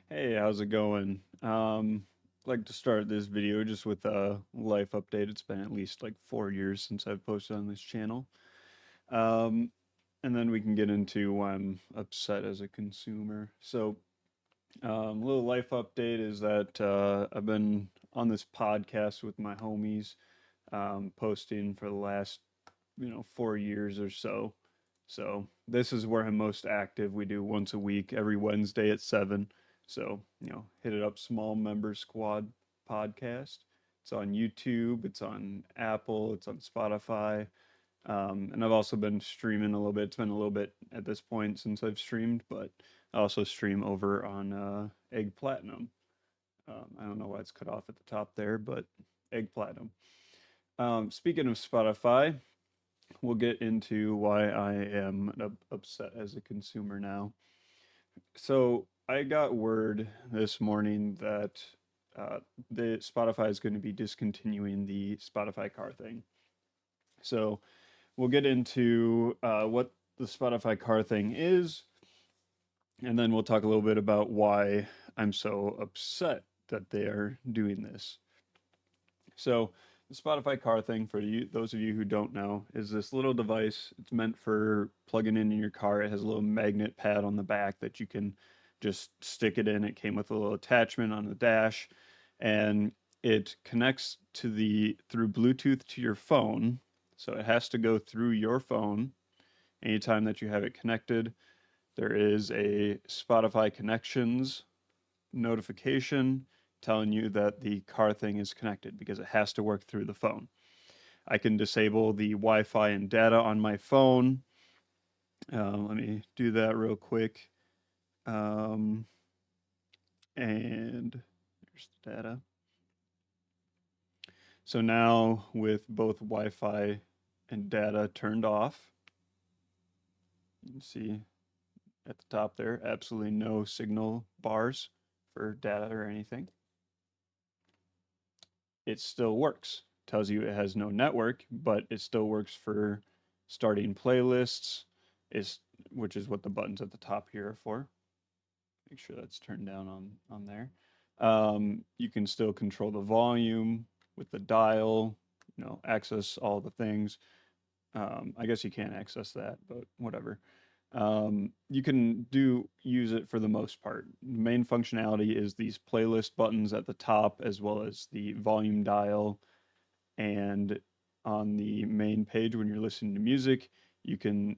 Hey, how's it going? I'd like to start this video just with a life update. It's been at least like 4 years since I've posted on this channel. Um, and then we can get into why I'm upset as a consumer. A little life update is that I've been on this podcast with my homies, posting for the last, 4 years or so. So this is where I'm most active. We do once a week, every Wednesday at 7. So, hit it up, Small Member Squad podcast. It's on YouTube, it's on Apple, it's on Spotify. And I've also been streaming a little bit. It's been a little bit at this point since I've streamed, but I also stream over on Egg Platinum. I don't know why it's cut off at the top there, but Egg Platinum. Speaking of Spotify, we'll get into why I am upset as a consumer now. So I got word this morning that the Spotify is going to be discontinuing the Spotify car thing. So we'll get into what the Spotify car thing is, and then we'll talk a little bit about why I'm so upset that they are doing this. So the Spotify car thing, for those of you who don't know, is this little device. It's meant for plugging in your car. It has a little magnet pad on the back that you can just stick it in. It came with a little attachment on the dash, and it connects to the through Bluetooth to your phone. So it has to go through your phone anytime that you have it connected. There is a Spotify connections notification telling you that the car thing is connected because it has to work through the phone. I can disable the Wi-Fi and data on my phone. Let me do that real quick. Um, and there's the data. So now with both Wi-Fi and data turned off, you can see at the top there, absolutely no signal bars for data or anything. It still works. Tells you it has no network, but it still works for starting playlists, is which is what the buttons at the top here are for. Make sure that's turned down on there. You can still control the volume with the dial, access all the things. I guess you can't access that, but whatever. You can use it for the most part. The main functionality is these playlist buttons at the top, as well as the volume dial. And on the main page, when you're listening to music, you can,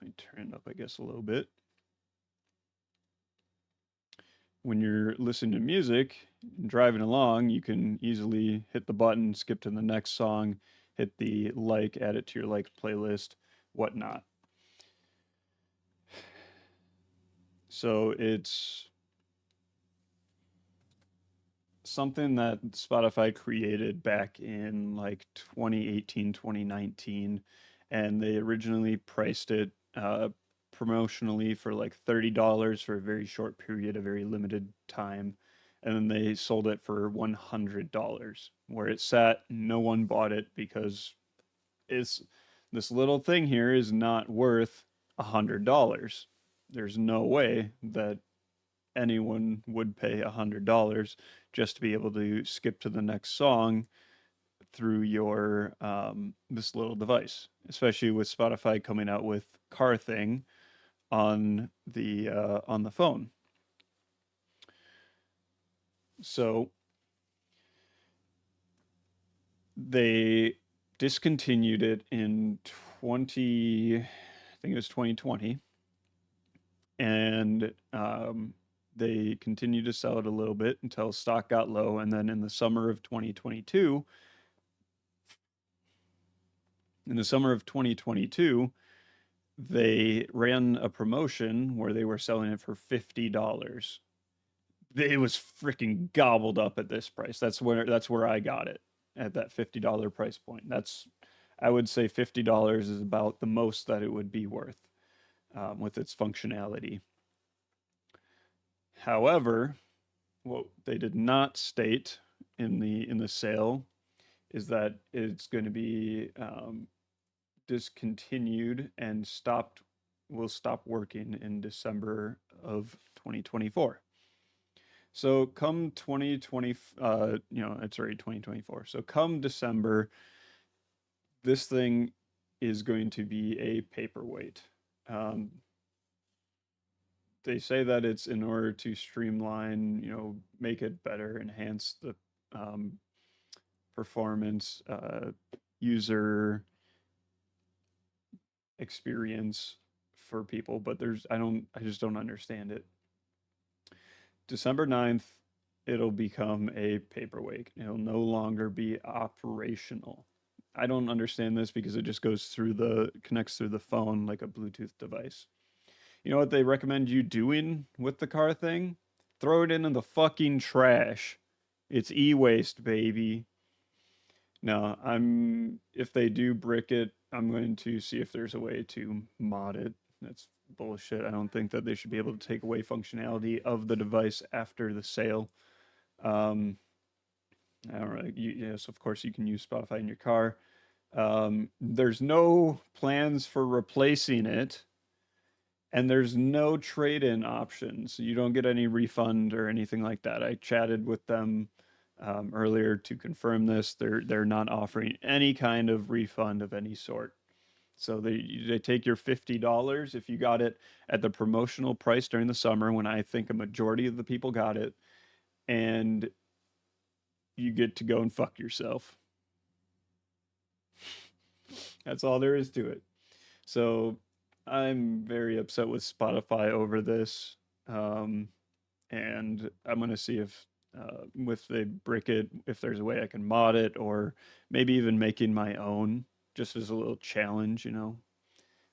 let me turn it up, I guess, a little bit. When you're listening to music and driving along, you can easily hit the button, skip to the next song, hit the like, add it to your like playlist, whatnot. So it's something that Spotify created back in like 2018, 2019, and they originally priced it promotionally for like $30 for a very short period, a very limited time. And then they sold it for $100. Where it sat, no one bought it because it's this little thing here is not worth $100. There's no way that anyone would pay $100 just to be able to skip to the next song through your this little device, especially with Spotify coming out with car thing on the phone. So they discontinued it in 20, I think it was 2020, and they continued to sell it a little bit until stock got low, and then in the summer of 2022, they ran a promotion where they were selling it for $50. It was freaking gobbled up at this price. That's where I got it, at that $50 price point. I would say $50 is about the most that it would be worth with its functionality. However, what they did not state in the sale is that it's going to be discontinued and will stop working in December of 2024. So come 2020, it's already 2024. So come December, this thing is going to be a paperweight. Um, they say that it's in order to streamline, make it better, enhance the um, performance, user experience for people, but I just don't understand it. December 9th, it'll become a paperweight. It'll no longer be operational. I don't understand this because it just connects through the phone like a Bluetooth device. You know what they recommend you doing with the car thing? Throw it into the fucking trash. It's e-waste, baby. No, if they do brick it, I'm going to see if there's a way to mod it. That's bullshit. I don't think that they should be able to take away functionality of the device after the sale. Um, I don't know. Yes, of course you can use Spotify in your car. There's no plans for replacing it, and there's no trade-in options. You don't get any refund or anything like that. I chatted with them earlier to confirm this. They're not offering any kind of refund of any sort. So they take your $50 if you got it at the promotional price during the summer when I think a majority of the people got it, and you get to go and fuck yourself. That's all there is to it. So I'm very upset with Spotify over this. Um, and I'm gonna see if they brick it, if there's a way I can mod it, or maybe even making my own, just as a little challenge.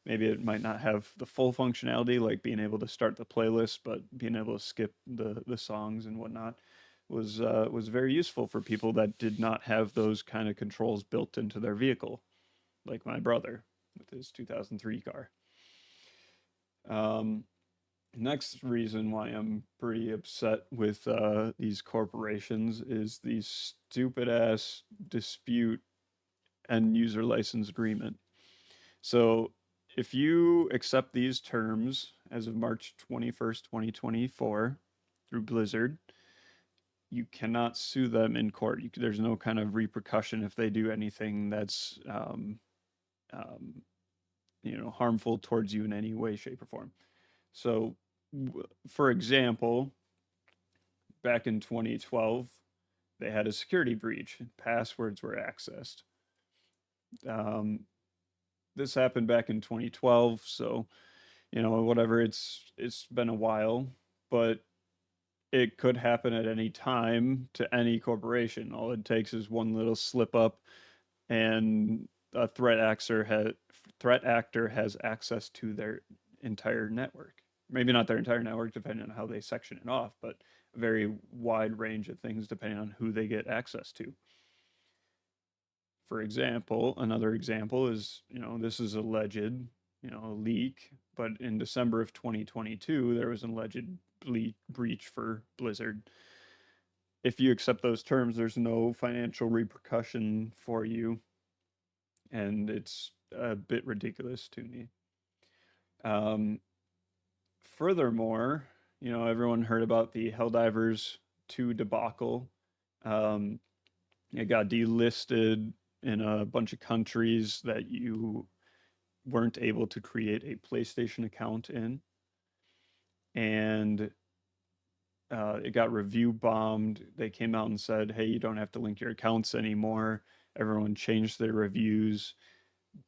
Maybe it might not have the full functionality, like being able to start the playlist, but being able to skip the songs and whatnot was very useful for people that did not have those kind of controls built into their vehicle, like my brother with his 2003 car. Um, Next reason why I'm pretty upset with these corporations is the stupid ass dispute and user license agreement. So if you accept these terms as of March 21st, 2024, through Blizzard, you cannot sue them in court. There's no kind of repercussion if they do anything that's um, harmful towards you in any way, shape, or form. So, for example, back in 2012, they had a security breach. Passwords were accessed. Um, this happened back in 2012, so whatever. It's been a while, but it could happen at any time to any corporation. All it takes is one little slip up, and a threat actor has access to their entire network. Maybe not their entire network, depending on how they section it off, but a very wide range of things depending on who they get access to. For example, another example is, this is alleged, a leak, but in December of 2022, there was an alleged breach for Blizzard. If you accept those terms, there's no financial repercussion for you, and it's a bit ridiculous to me. Um, Furthermore, everyone heard about the Helldivers 2 debacle. Um, it got delisted in a bunch of countries that you weren't able to create a PlayStation account in. And it got review bombed. They came out and said, hey, you don't have to link your accounts anymore. Everyone changed their reviews,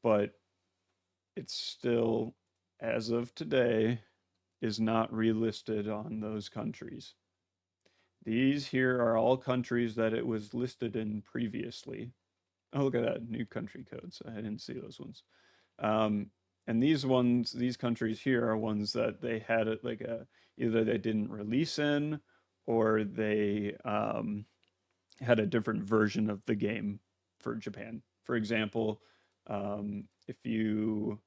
but it's still, as of today, is not relisted on those countries. These here are all countries that it was listed in previously. Oh, look at that, new country codes. I didn't see those ones. Um, and these countries here are ones that they had it like either they didn't release in, or they had a different version of the game for Japan. For example, if you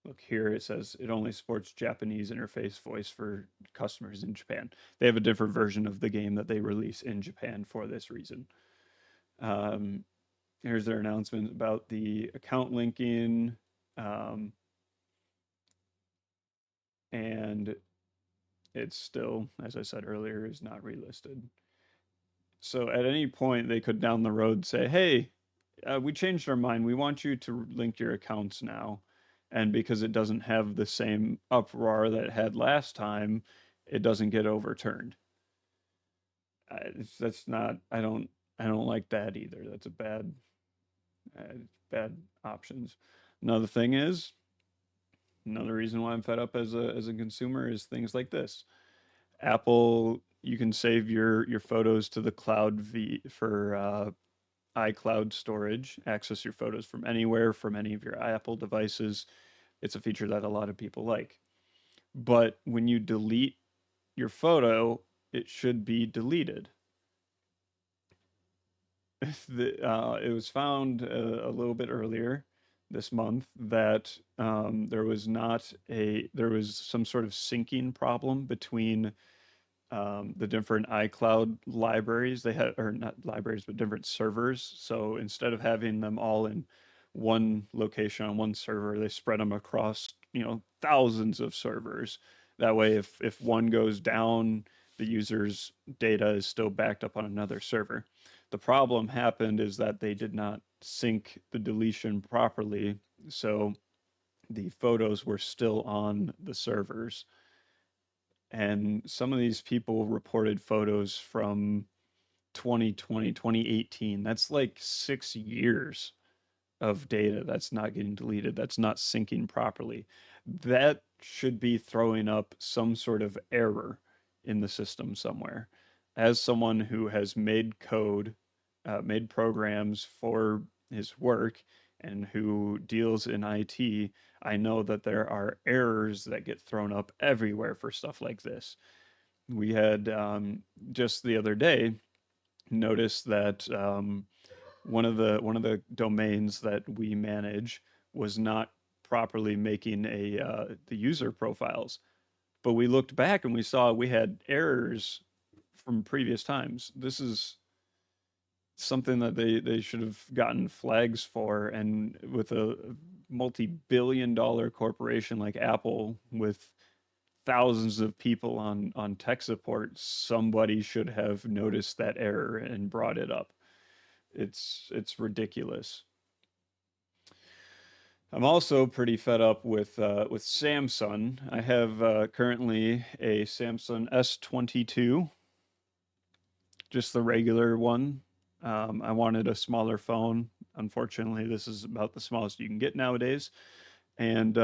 look here, it says it only supports Japanese interface voice for customers in Japan. They have a different version of the game that they release in Japan for this reason. Um, Here's their announcement about the account linking. Um, and it's still, as I said earlier, is not relisted. So at any point, they could down the road say, "Hey, we changed our mind. We want you to link your accounts now." And because it doesn't have the same uproar that it had last time, it doesn't get overturned. That's not. I don't like that either. That's a uh, bad options. Another thing is another reason why I'm fed up as a consumer is things like this. Apple, you can save your photos to the cloud for iCloud storage, access your photos from anywhere, from any of your Apple devices. It's a feature that a lot of people like. But when you delete your photo, it should be deleted. It was found a little bit earlier this month that there was some sort of syncing problem between the different iCloud libraries they had, or not libraries, but different servers. So instead of having them all in one location on one server, they spread them across, thousands of servers. That way, if one goes down, the user's data is still backed up on another server. The problem happened is that they did not sync the deletion properly, so the photos were still on the servers, and some of these people reported photos from 2020, 2018. That's like 6 years of data that's not getting deleted, that's not syncing properly. That should be throwing up some sort of error in the system somewhere. As someone who has made code, made programs for his work, and who deals in IT, I know that there are errors that get thrown up everywhere for stuff like this. We had just the other day noticed that one of the domains that we manage was not properly making a the user profiles. But we looked back and we saw we had errors from previous times. This is something that they should have gotten flags for, and with a multi-billion dollar corporation like Apple with thousands of people on tech support, somebody should have noticed that error and brought it up. It's ridiculous. I'm also pretty fed up with Samsung. I have currently a Samsung S22, just the regular one. I wanted a smaller phone. Unfortunately, this is about the smallest you can get nowadays, and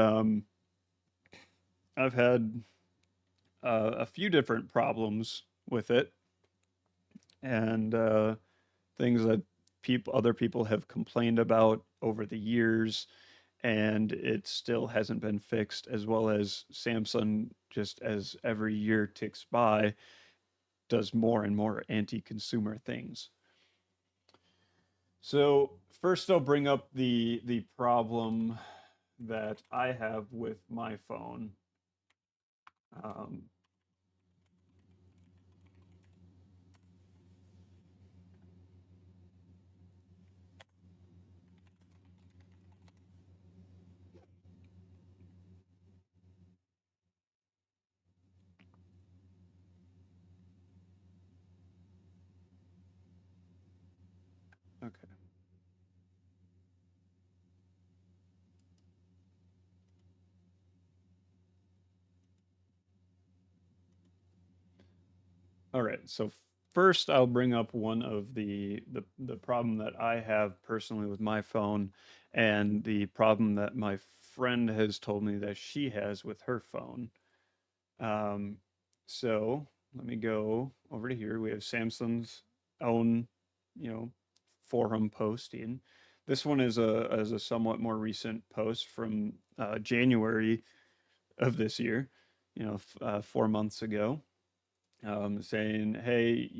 I've had a few different problems with it, and things that other people have complained about over the years, and it still hasn't been fixed. As well as Samsung, just as every year ticks by, does more and more anti-consumer things. So first, I'll bring up the problem that I have with my phone. Um, okay. All right. So first, I'll bring up one of the problem that I have personally with my phone, and the problem that my friend has told me that she has with her phone. Um, so let me go over to here. We have Samsung's own, you know, forum posting. This one is a somewhat more recent post from January of this year, 4 months ago, saying, "Hey,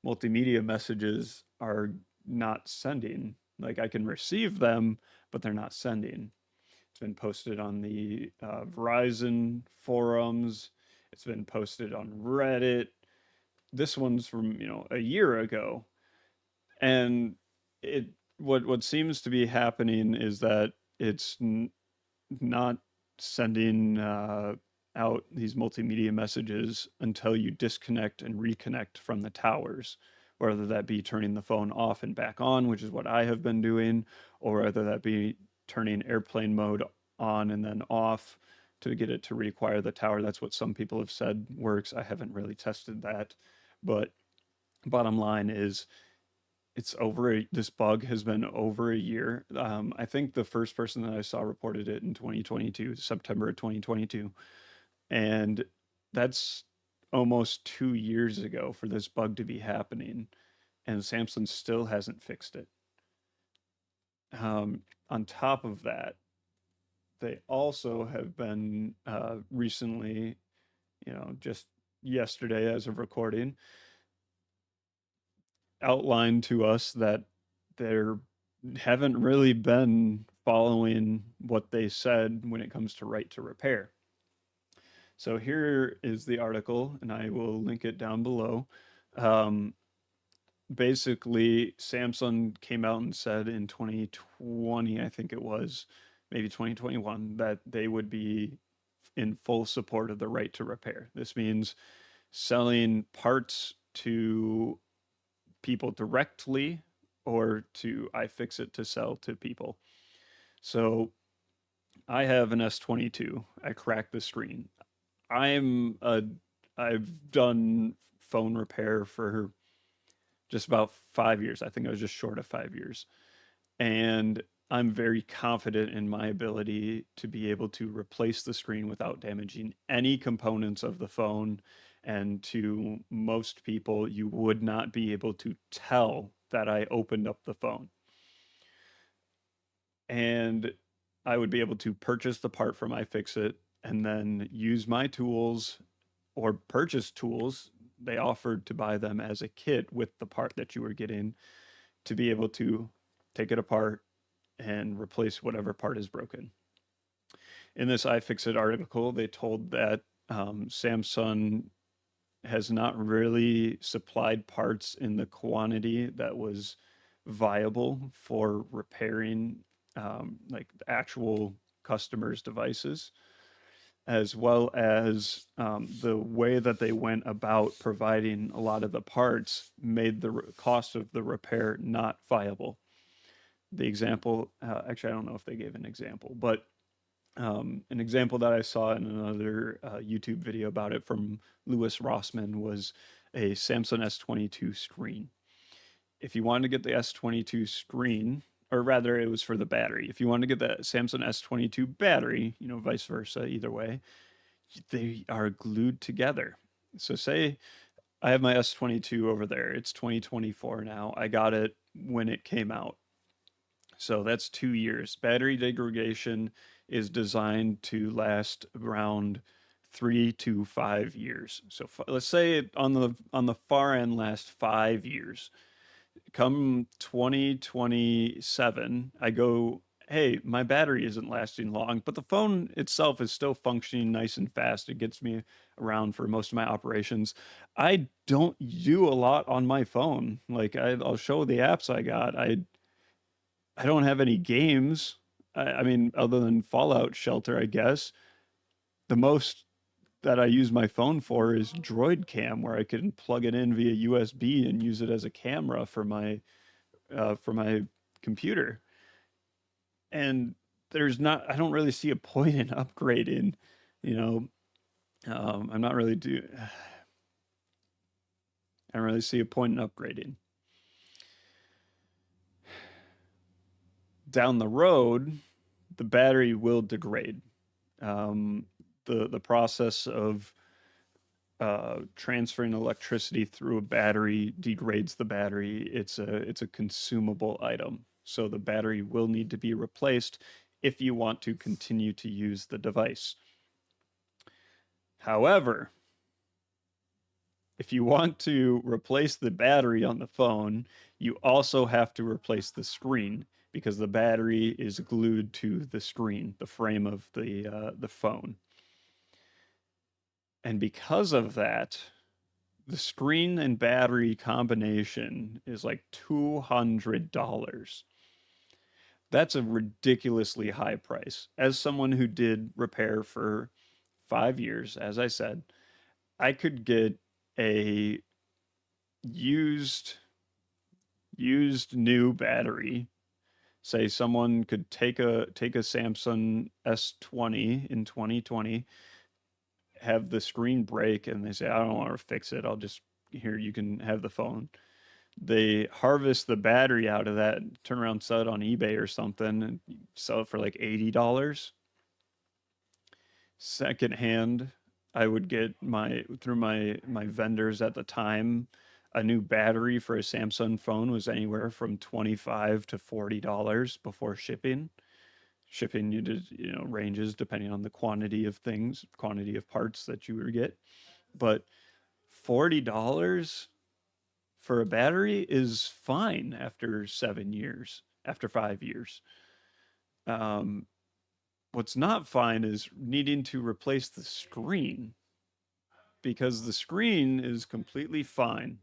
multimedia messages are not sending. Like I can receive them, but they're not sending." It's been posted on the Verizon forums. It's been posted on Reddit. This one's from a year ago, and it what seems to be happening is that it's not sending. out these multimedia messages until you disconnect and reconnect from the towers, whether that be turning the phone off and back on, which is what I have been doing, or whether that be turning airplane mode on and then off to get it to reacquire the tower. That's what some people have said works. I haven't really tested that, but bottom line is this bug has been over a year. I think the first person that I saw reported it in 2022, September of 2022, and that's almost 2 years ago for this bug to be happening, and Samsung still hasn't fixed it. On top of that, they also have been recently, just yesterday as of recording, outlined to us that they haven't really been following what they said when it comes to right to repair. So here is the article, and I will link it down below. Um, Basically, Samsung came out and said in 2020, I think it was, maybe 2021, that they would be in full support of the right to repair. This means selling parts to people directly or to iFixit to sell to people. So I have an S22. I cracked the screen. I'm a I've done phone repair for just about 5 years. I think I was just short of 5 years. And I'm very confident in my ability to be able to replace the screen without damaging any components of the phone. And to most people, you would not be able to tell that I opened up the phone. And I would be able to purchase the part from iFixit and then use my tools or purchase tools. They offered to buy them as a kit with the part that you were getting to be able to take it apart and replace whatever part is broken. In this iFixit article, they told that Samsung has not really supplied parts in the quantity that was viable for repairing like actual customers' devices, as well as the way that they went about providing a lot of the parts made the cost of the repair not viable. The example, actually, I don't know if they gave an example, but an example that I saw in another YouTube video about it from Louis Rossman was a Samsung S22 screen. If you wanted to get the S22 screen, or rather, it was for the battery. If you wanted to get the Samsung S22 battery, vice versa, either way, they are glued together. So, say I have my S22 over there. It's 2024 now. I got it when it came out. So that's 2 years. Battery degradation is designed to last around 3 to 5 years. So let's say on the far end last 5 years. Come 2027, I go, hey, my battery isn't lasting long, but the phone itself is still functioning nice and fast. It gets me around for most of my operations. I don't do a lot on my phone. Like I'll show the apps I got. I don't have any games. I mean, other than Fallout Shelter, I guess. The most that I use my phone for is Droid Cam, where I can plug it in via USB and use it as a camera for my computer. And I don't really see a point in upgrading. You know, I'm not really do. I don't really see a point in upgrading. Down the road, the battery will degrade. The process of transferring electricity through a battery degrades the battery. It's a consumable item, so the battery will need to be replaced if you want to continue to use the device. However, if you want to replace the battery on the phone, you also have to replace the screen because the battery is glued to the screen, the frame of the phone. And because of that, the screen and battery combination is like $200. That's a ridiculously high price. As someone who did repair for 5 years, as I said, I could get a used new battery. Say someone could take a Samsung S20 in 2020, have the screen break, and they say, I don't want to fix it. I'll just, here, you can have the phone. They harvest the battery out of that, turn around, sell it on eBay or something, and sell it for like $80. Secondhand, I would get through my vendors at the time. A new battery for a Samsung phone was anywhere from $25 to $40 before shipping. Shipping ranges depending on the quantity of things, quantity of parts that you would get. But $40 for a battery is fine after 7 years, after 5 years. Um, what's not fine is needing to replace the screen, because the screen is completely fine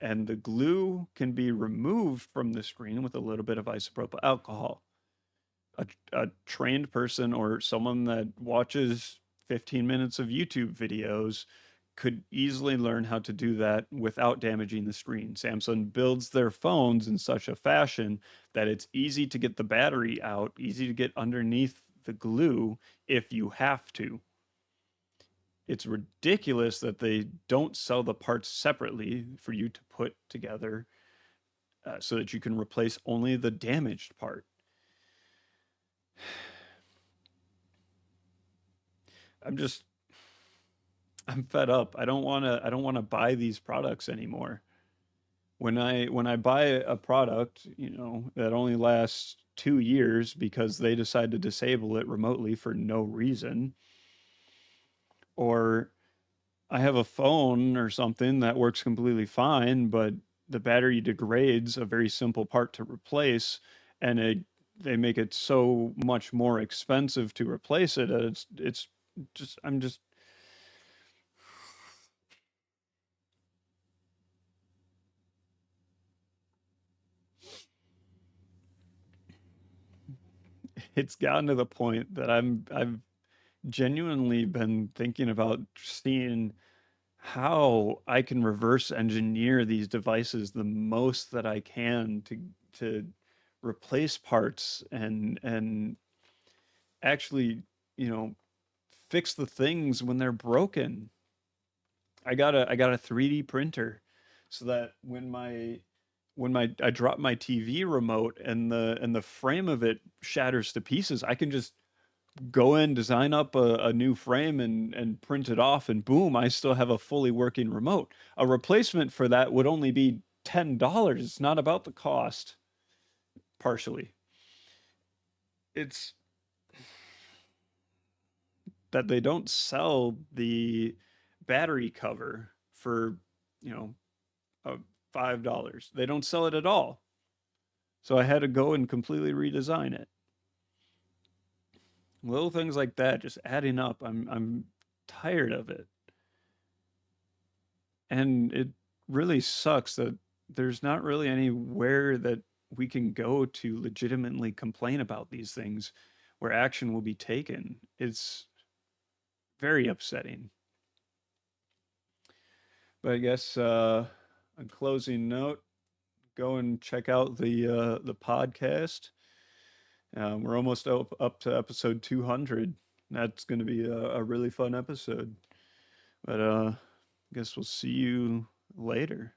and the glue can be removed from the screen with a little bit of isopropyl alcohol. A trained person or someone that watches 15 minutes of YouTube videos could easily learn how to do that without damaging the screen. Samsung builds their phones in such a fashion that it's easy to get the battery out, easy to get underneath the glue if you have to. It's ridiculous that they don't sell the parts separately for you to put together, so that you can replace only the damaged part. I'm just I'm fed up. I don't want to buy these products anymore. When I buy a product, that only lasts 2 years because they decide to disable it remotely for no reason, or I have a phone or something that works completely fine, but the battery degrades, a very simple part to replace, and they make it so much more expensive to replace it. It's just I'm just it's gotten to the point that I've genuinely been thinking about seeing how I can reverse engineer these devices the most that I can to replace parts and actually, you know, fix the things when they're broken. I got a 3D printer so that when I drop my TV remote and the frame of it shatters to pieces, I can just go in, design up a new frame and print it off, and boom, I still have a fully working remote. A replacement for that would only be $10. It's not about the cost, partially. It's that they don't sell the battery cover for, you know, $5. They don't sell it at all. So I had to go and completely redesign it. Little things like that just adding up. I'm tired of it. And it really sucks that there's not really anywhere that we can go to legitimately complain about these things where action will be taken. It's very upsetting. But I guess, a closing note, go and check out the podcast. We're almost up to episode 200. That's going to be a really fun episode. But I guess we'll see you later.